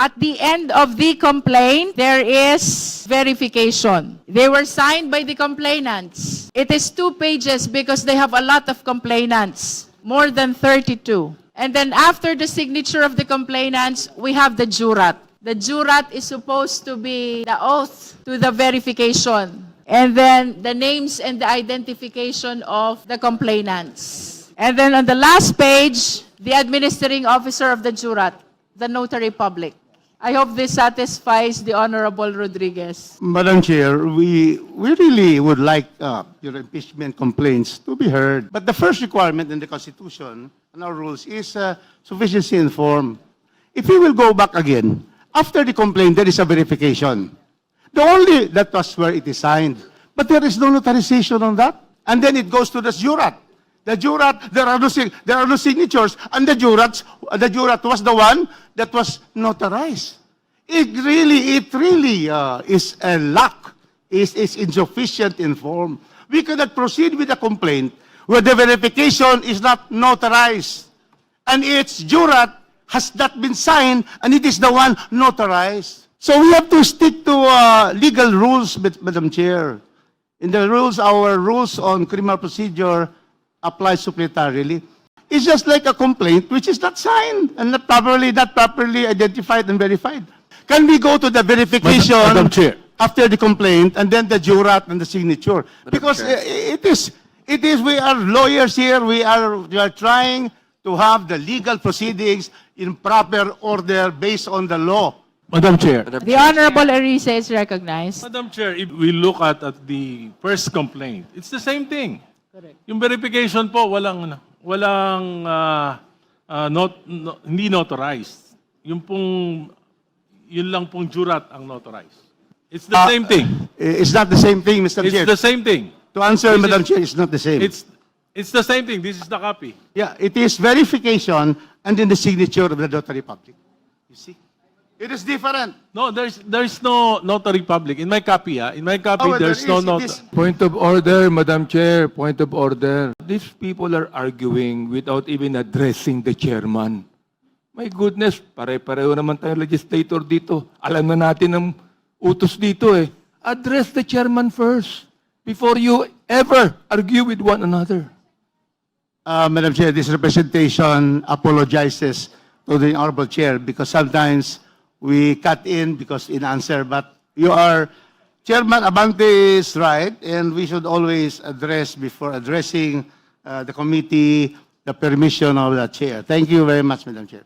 At the end of the complaint, there is verification. They were signed by the complainants. It is 2 pages because they have a lot of complainants, more than 32. And then after the signature of the complainants, we have the jurat. The jurat is supposed to be the oath to the verification. And then the names and the identification of the complainants. And then on the last page, the administering officer of the jurat, the notary public. I hope this satisfies the Honorable Rodriguez. Madam Chair, we really would like your impeachment complaints to be heard. But the first requirement in the Constitution and our rules is sufficiency in form. If we will go back again, after the complaint, there is a verification. That was where it is signed. But there is no notarization on that. And then it goes to the jurat. The jurat, there are no signatures, and the jurat was the one that was notarized. It really is a lack, is insufficient in form. We cannot proceed with a complaint where the verification is not notarized, and its jurat has not been signed, and it is the one notarized. So we have to stick to legal rules, Madam Chair. In the rules, our rules on criminal procedure apply supplementarily. It's just like a complaint which is not signed and not properly identified and verified. Can we go to the verification Madam Chair. after the complaint and then the jurat and the signature? Because it is, we are lawyers here, we are trying to have the legal proceedings in proper order based on the law. Madam Chair. The Honorable Erice is recognized. Madam Chair, if we look at the first complaint, it's the same thing. Correct. Yung verification po, hindi notarized. Yun lang pong jurat ang notarized. It's the same thing. It's not the same thing, Mr. It's Chair. the same thing. To answer, Madam Chair, it's not the same. It's the same thing. This is the copy. Yeah, it is verification and then the signature of the notary public. You see? It is different. No, there's no notary public. In my copy, there's no notary. Point of order, Madam Chair. Point of order. These people are arguing without even addressing the chairman. My goodness, pare-pareho naman tayong legislator dito. Alam na natin ang utos dito eh. Address the chairman first before you ever argue with one another. Madam Chair, this representation apologizes to the Honorable Chair because sometimes we cut in because in answer, but Chairman Abante is right, and we should always address before addressing the committee the permission of the Chair. Thank you very much, Madam Chair.